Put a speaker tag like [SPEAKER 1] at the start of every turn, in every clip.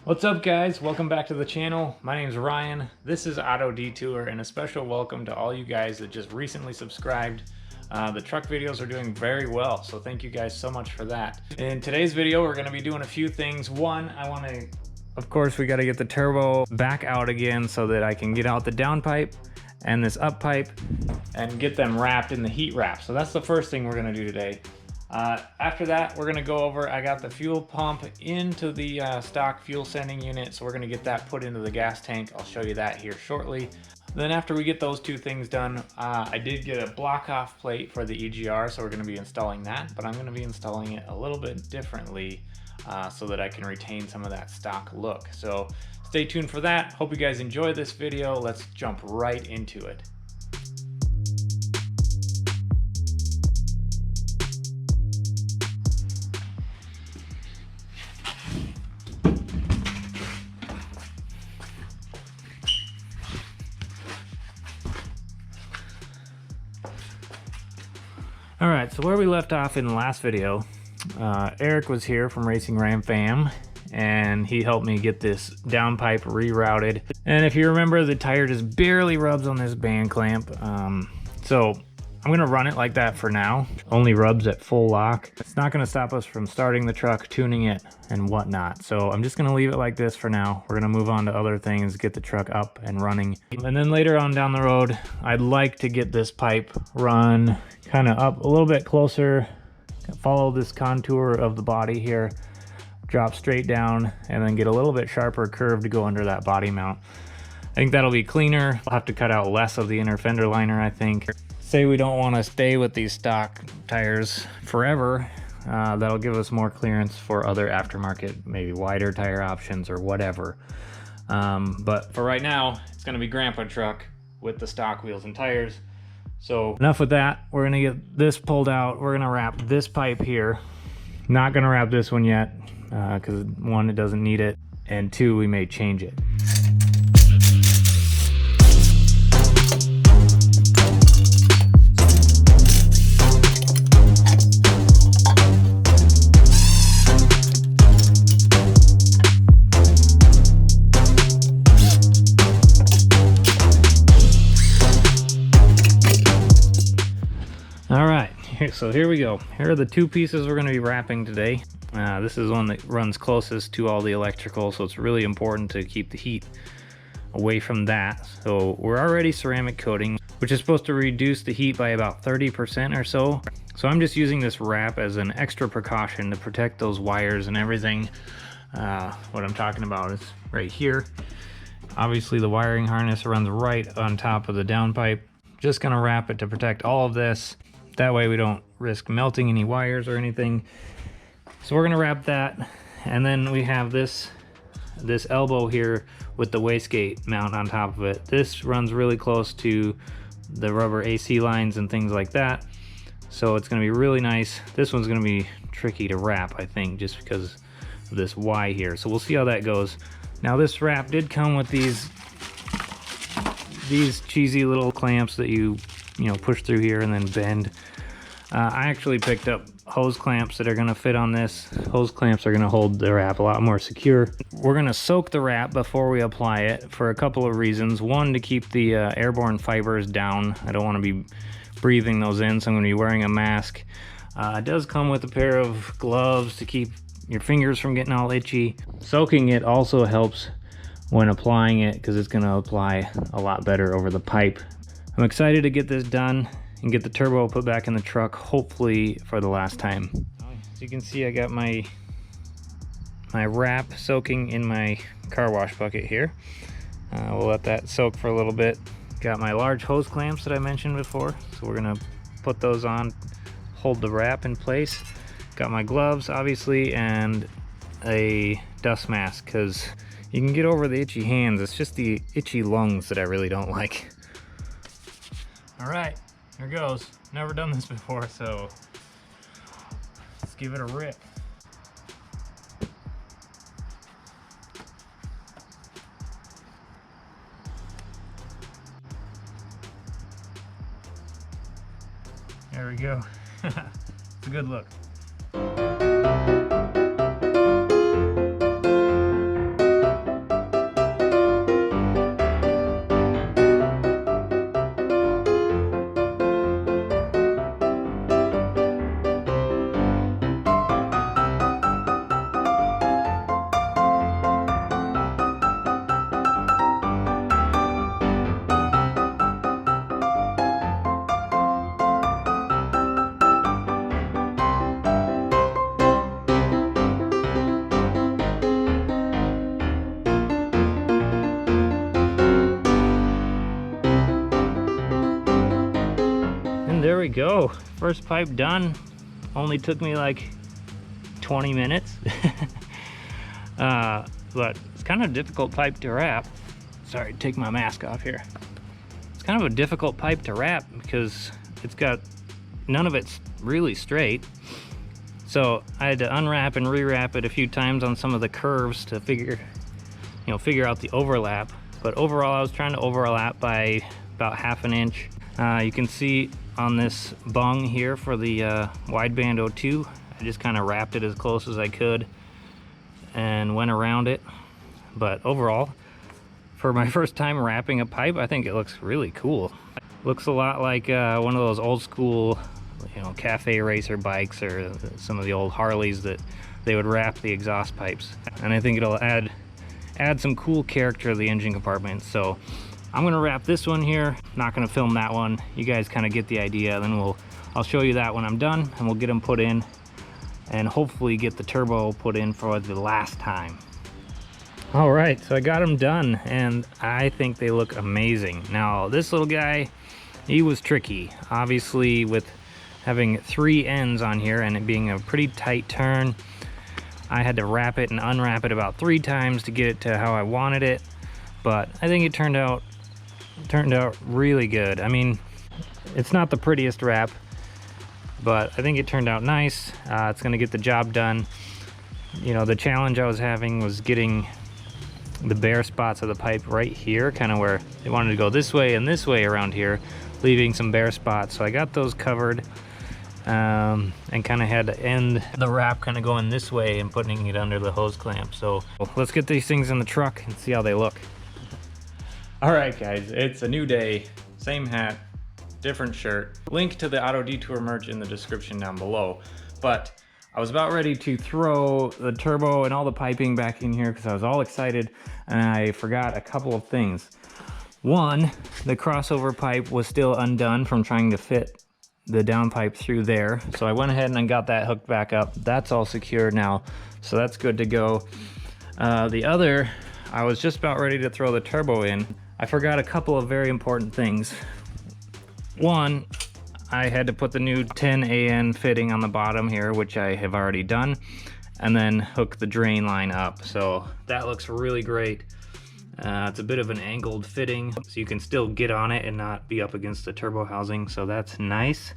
[SPEAKER 1] What's up guys, welcome back to the channel. My name is Ryan, this is Auto Detour, and a special welcome to all you guys that just recently subscribed. The truck videos are doing very well, so thank you guys so much for that. In today's video we're going to be doing a few things. One, of course we got to get the turbo back out again so that I can get out the downpipe and this up pipe and get them wrapped in the heat wrap. So that's the first thing we're going to do today. After that, we're going to go over, I got the fuel pump into the stock fuel sending unit, so we're going to get that put into the gas tank. I'll show you that here shortly. Then after we get those two things done, I did get a blockoff plate for the EGR, so we're going to be installing that, but I'm going to be installing it a little bit differently so that I can retain some of that stock look. So stay tuned for that. Hope you guys enjoy this video. Let's jump right into it. Alright, so where we left off in the last video, Eric was here from Racing Ram Fam, and he helped me get this downpipe rerouted. And if you remember, the tire just barely rubs on this band clamp, so I'm going to run it like that for now. Only rubs at full lock. It's not going to stop us from starting the truck, tuning it, and whatnot. So I'm just going to leave it like this for now. We're going to move on to other things, get the truck up and running. And then later on down the road, I'd like to get this pipe run kind of up a little bit closer, follow this contour of the body here, drop straight down, and then get a little bit sharper curve to go under that body mount. I think that'll be cleaner. I'll have to cut out less of the inner fender liner, I think. Say we don't want to stay with these stock tires forever, that'll give us more clearance for other aftermarket, maybe wider tire options or whatever. But for right now, it's going to be Grandpa truck with the stock wheels and tires. So enough with that. We're going to get this pulled out. We're going to wrap this pipe here. Not going to wrap this one yet because one, it doesn't need it, and two, we may change it. So here we go. Here are the two pieces we're going to be wrapping today. This is one that runs closest to all the electrical, so it's really important to keep the heat away from that. So we're already ceramic coating, which is supposed to reduce the heat by about 30% or so. So I'm just using this wrap as an extra precaution to protect those wires and everything. What I'm talking about is right here. Obviously the wiring harness runs right on top of the downpipe. Just going to wrap it to protect all of this. That way we don't risk melting any wires or anything. So we're going to wrap that, and then we have this elbow here with the wastegate mount on top of it. This runs really close to the rubber AC lines and things like that, so it's going to be really nice. This one's going to be tricky to wrap, I think, just because of this Y here, so we'll see how that goes. Now this wrap did come with these cheesy little clamps that you push through here and then bend. I actually picked up hose clamps that are going to fit on this. Hose clamps are going to hold the wrap a lot more secure. We're going to soak the wrap before we apply it for a couple of reasons. One, to keep the airborne fibers down. I don't want to be breathing those in, so I'm going to be wearing a mask. It does come with a pair of gloves to keep your fingers from getting all itchy. Soaking it also helps when applying it because it's going to apply a lot better over the pipe. I'm excited to get this done and get the turbo put back in the truck, hopefully for the last time. As you can see, I got my wrap soaking in my car wash bucket here. We'll let that soak for a little bit. Got my large hose clamps that I mentioned before, so we're gonna put those on, hold the wrap in place. Got my gloves, obviously, and a dust mask, because you can get over the itchy hands. It's just the itchy lungs that I really don't like. All right, here goes. Never done this before, so let's give it a rip. There we go. It's a good look. we go. First pipe done. Only took me like 20 minutes. But it's kind of a difficult pipe to wrap. Sorry, take my mask off here. It's kind of a difficult pipe to wrap because it's got, none of it's really straight. So I had to unwrap and rewrap it a few times on some of the curves to figure out the overlap. But overall, I was trying to overlap by about 1/2 inch. You can see on this bung here for the wideband 02, I just kind of wrapped it as close as I could and went around it. But overall, for my first time wrapping a pipe, I think it looks really cool. Looks a lot like one of those old school, cafe racer bikes, or some of the old Harleys that they would wrap the exhaust pipes. And I think it'll add some cool character to the engine compartment. So I'm gonna wrap this one here. Not gonna film that one. You guys kind of get the idea. Then I'll show you that when I'm done, and we'll get them put in, and hopefully get the turbo put in for the last time. All right, so I got them done, and I think they look amazing. Now, this little guy, he was tricky. Obviously, with having 3 ends on here and it being a pretty tight turn, I had to wrap it and unwrap it about 3 times to get it to how I wanted it. But I think it turned out really good. I mean, it's not the prettiest wrap, but I think it turned out nice. It's gonna get the job done. The challenge I was having was getting the bare spots of the pipe right here, kind of where they wanted to go this way and this way around here, leaving some bare spots. So I got those covered, and kind of had to end the wrap kind of going this way and putting it under the hose clamp. So let's get these things in the truck and see how they look. All right, guys, it's a new day, same hat, different shirt. Link to the Auto Detour merch in the description down below. But I was about ready to throw the turbo and all the piping back in here because I was all excited, and I forgot a couple of things. One, the crossover pipe was still undone from trying to fit the downpipe through there. So I went ahead and I got that hooked back up. That's all secure now, so that's good to go. The other, I was just about ready to throw the turbo in. I forgot a couple of very important things. One, I had to put the new 10 AN fitting on the bottom here, which I have already done, and then hook the drain line up. So that looks really great. It's a bit of an angled fitting, so you can still get on it and not be up against the turbo housing, so that's nice.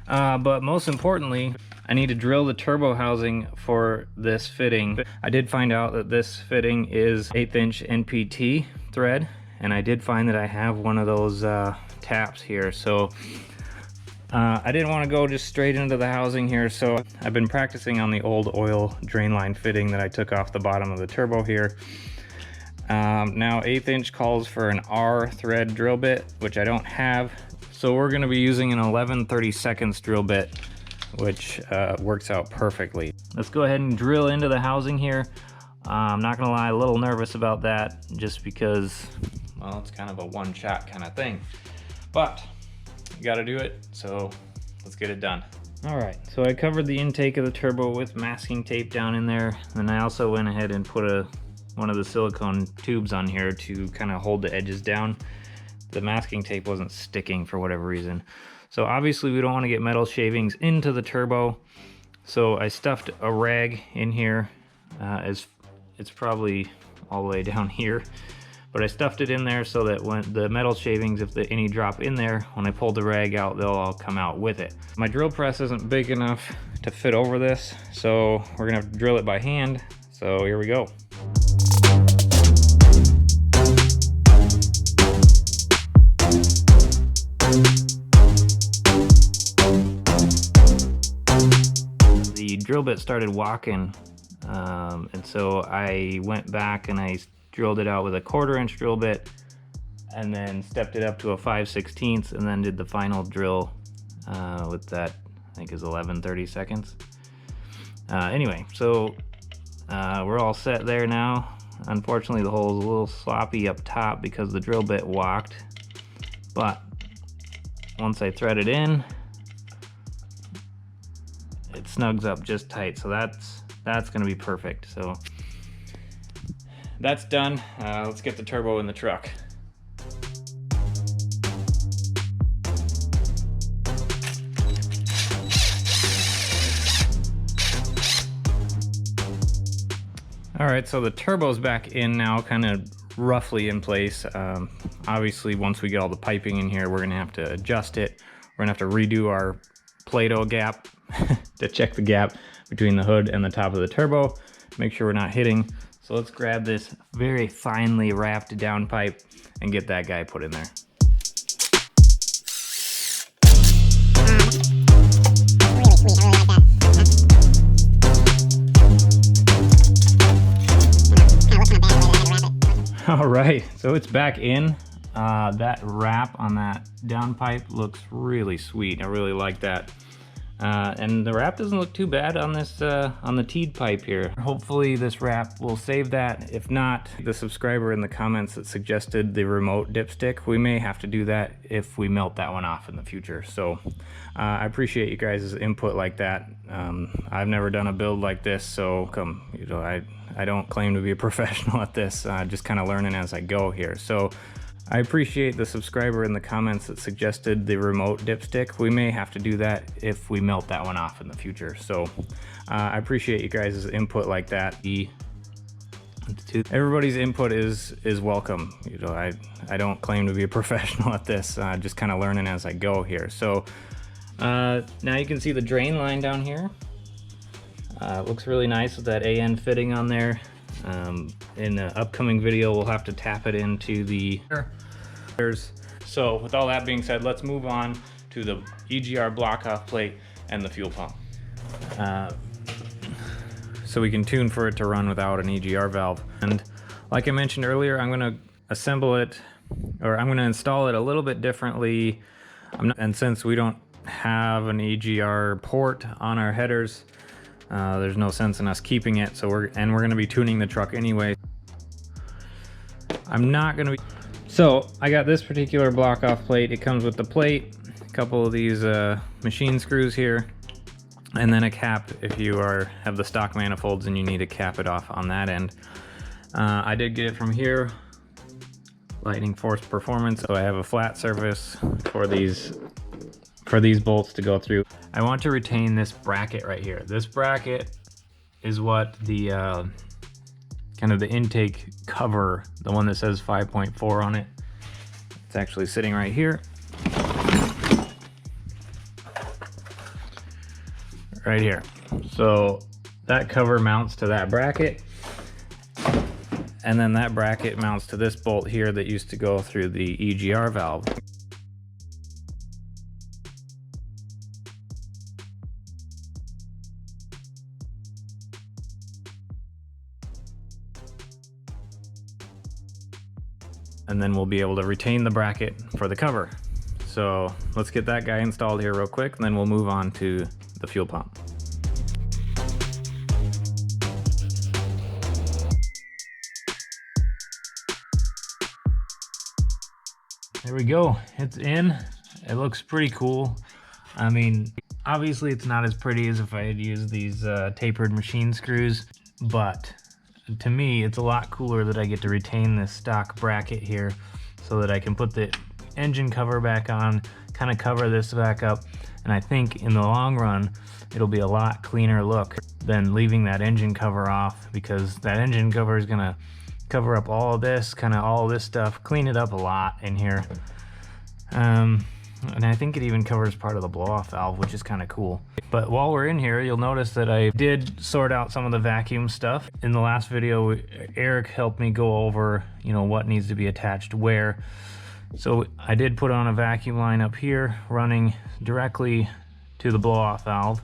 [SPEAKER 1] But most importantly, I need to drill the turbo housing for this fitting. I did find out that this fitting is 1/8 inch NPT thread, and I did find that I have one of those taps here. So I didn't want to go just straight into the housing here, so I've been practicing on the old oil drain line fitting that I took off the bottom of the turbo here. Now 1/8 inch calls for an R thread drill bit, which I don't have. So we're gonna be using an 11/32 drill bit, which works out perfectly. Let's go ahead and drill into the housing here. I'm not gonna lie, a little nervous about that just because, well, it's kind of a one-shot kind of thing. But you gotta do it, so let's get it done. All right, so I covered the intake of the turbo with masking tape down in there, and I also went ahead and put one of the silicone tubes on here to kind of hold the edges down. The masking tape wasn't sticking for whatever reason. So obviously we don't want to get metal shavings into the turbo, so I stuffed a rag in here. It's probably all the way down here, but I stuffed it in there so that when the metal shavings, if any drop in there, when I pull the rag out, they'll all come out with it. My drill press isn't big enough to fit over this, so we're gonna have to drill it by hand. So here we go. The drill bit started walking, and so I went back and I drilled it out with a 1/4 inch drill bit, and then stepped it up to a 5/16, and then did the final drill with that, I think is 11/32. Anyway, so we're all set there now. Unfortunately, the hole is a little sloppy up top because the drill bit walked, but once I thread it in, it snugs up just tight, so that's gonna be perfect. So that's done. Let's get the turbo in the truck. right, so the turbo's back in now, kind of roughly in place. Obviously, once we get all the piping in here, we're gonna have to adjust it. We're gonna have to redo our Play-Doh gap to check the gap between the hood and the top of the turbo, make sure we're not hitting. So let's grab this very finely wrapped downpipe and get that guy put in there. All right, so it's back in. That wrap on that downpipe looks really sweet. I really like that. And the wrap doesn't look too bad on this, on the teed pipe here. Hopefully this wrap will save that. If not, the subscriber in the comments that suggested the remote dipstick, we may have to do that if we melt that one off in the future. So I appreciate you guys' input like that. I've never done a build like this, so you know, I don't claim to be a professional at this, just kind of learning as I go here. So I appreciate the subscriber in the comments that suggested the remote dipstick. We may have to do that if we melt that one off in the future. So I appreciate you guys' input like that. Everybody's input is welcome. You know, I don't claim to be a professional at this, just kind of learning as I go here. So now you can see the drain line down here. It looks really nice with that AN fitting on there. In the upcoming video, we'll have to tap it into the... So with all that being said, let's move on to the EGR block-off plate and the fuel pump. So we can tune for it to run without an EGR valve. And like I mentioned earlier, I'm gonna assemble it, or I'm gonna install it a little bit differently. And since we don't have an EGR port on our headers, there's no sense in us keeping it. So we're gonna be tuning the truck anyway. I'm not gonna be... So I got this particular block off plate. It comes with the plate, a couple of these machine screws here, and then a cap if you have the stock manifolds and you need to cap it off on that end. I did get it from here, Lightning Force Performance. So I have a flat surface for these bolts to go through. I want to retain this bracket right here. This bracket is what the kind of the intake cover, the one that says 5.4 on it. It's actually sitting right here. Right here. So that cover mounts to that bracket. And then that bracket mounts to this bolt here that used to go through the EGR valve. And then we'll be able to retain the bracket for the cover. So let's get that guy installed here real quick, and then we'll move on to the fuel pump. There we go, it's in. It looks pretty cool. I mean, obviously it's not as pretty as if I had used these tapered machine screws, but to me, it's a lot cooler that I get to retain this stock bracket here so that I can put the engine cover back on, kind of cover this back up. And I think in the long run, it'll be a lot cleaner look than leaving that engine cover off, because that engine cover is gonna cover up all of this, kind of all of this stuff, clean it up a lot in here. And I think it even covers part of the blow-off valve, which is kind of cool. But while we're in here, you'll notice that I did sort out some of the vacuum stuff. In the last video, Eric helped me go over, you know, what needs to be attached where. So I did put on a vacuum line up here running directly to the blow-off valve.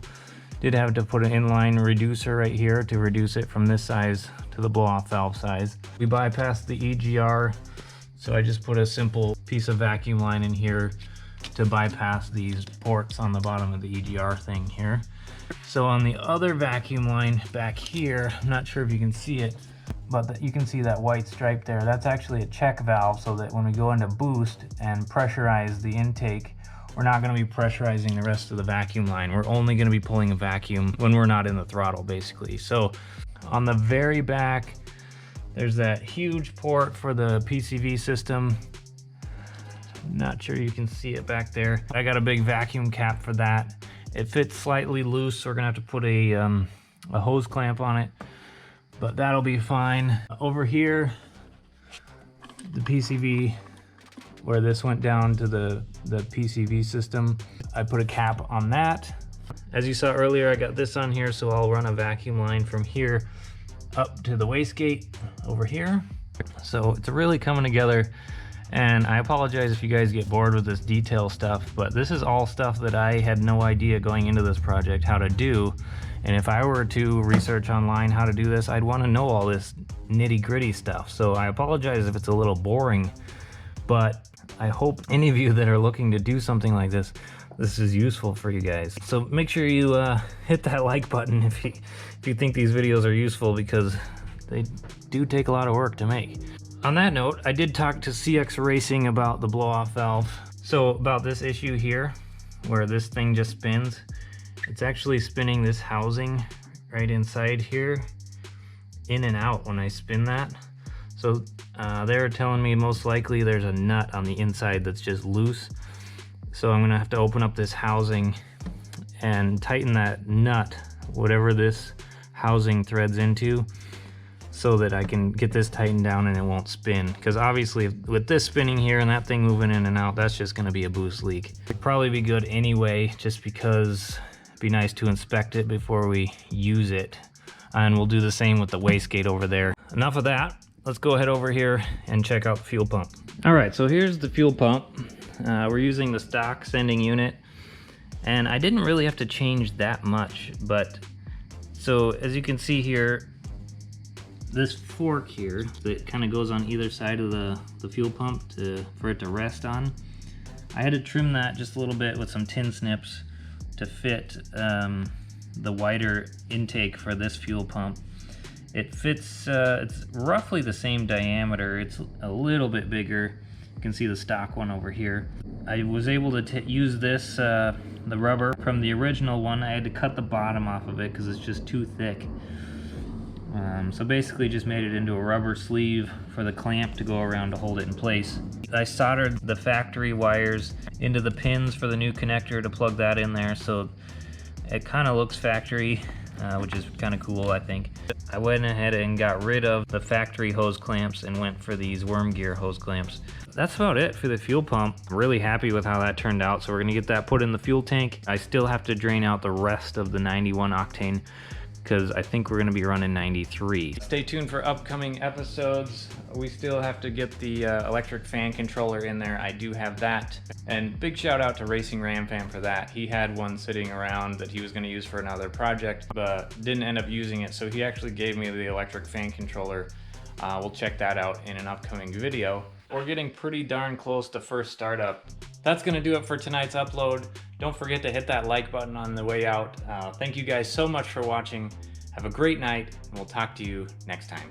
[SPEAKER 1] Did have to put an inline reducer right here to reduce it from this size to the blow-off valve size. We bypassed the EGR, so I just put a simple piece of vacuum line in here to bypass these ports on the bottom of the EGR thing here. So on the other vacuum line back here, I'm not sure if you can see it, but you can see that white stripe there. That's actually a check valve, so that when we go into boost and pressurize the intake, we're not going to be pressurizing the rest of the vacuum line. We're only going to be pulling a vacuum when we're not in the throttle, basically. So on the very back, there's that huge port for the PCV system. Not sure you can see it back there. I got a big vacuum cap for that. It fits slightly loose, so we're gonna have to put a hose clamp on it. but that'll be fine. Over here, the PCV, where this went down to the PCV system, I put a cap on that. As you saw earlier, I got this on here, so I'll run a vacuum line from here up to the wastegate over here. So it's really coming together, and I apologize if you guys get bored with this detail stuff, but this is all stuff that I had no idea going into this project how to do. And if I were to research online how to do this, I'd want to know all this nitty-gritty stuff. So I apologize if it's a little boring, but I hope any of you that are looking to do something like this is useful for you guys. So make sure you hit that like button if you think these videos are useful, because they do take a lot of work to make. On that note, I did talk to CX Racing about the blow-off valve. So about this issue here, where this thing just spins, it's actually spinning this housing right inside here in and out when I spin that. So they're telling me most likely there's a nut on the inside that's just loose. So I'm gonna have to open up this housing and tighten that nut, whatever this housing threads into, so that I can get this tightened down and it won't spin. Because obviously with this spinning here and that thing moving in and out, that's just gonna be a boost leak. It'd probably be good anyway, just because it'd be nice to inspect it before we use it. And we'll do the same with the wastegate over there. Enough of that. Let's go ahead over here and check out the fuel pump. All right, so here's the fuel pump. We're using the stock sending unit, and I didn't really have to change that much, but so as you can see here, this fork here that kind of goes on either side of the fuel pump for it to rest on, I had to trim that just a little bit with some tin snips to fit the wider intake for this fuel pump. It fits, it's roughly the same diameter. It's a little bit bigger. You can see the stock one over here. I was able to use this, the rubber from the original one. I had to cut the bottom off of it because it's just too thick. So basically just made it into a rubber sleeve for the clamp to go around to hold it in place. I soldered the factory wires into the pins for the new connector to plug that in there, so it kind of looks factory, which is kind of cool, I think. I went ahead and got rid of the factory hose clamps and went for these worm gear hose clamps. That's about it for the fuel pump. I'm really happy with how that turned out, so we're gonna get that put in the fuel tank. I still have to drain out the rest of the 91 octane because I think we're gonna be running 93. Stay tuned for upcoming episodes. We still have to get the electric fan controller in there. I do have that. And big shout out to Racing Ram Fan for that. He had one sitting around that he was gonna use for another project, but didn't end up using it. So he actually gave me the electric fan controller. We'll check that out in an upcoming video. We're getting pretty darn close to first startup. That's gonna do it for tonight's upload. Don't forget to hit that like button on the way out. Thank you guys so much for watching. Have a great night, and we'll talk to you next time.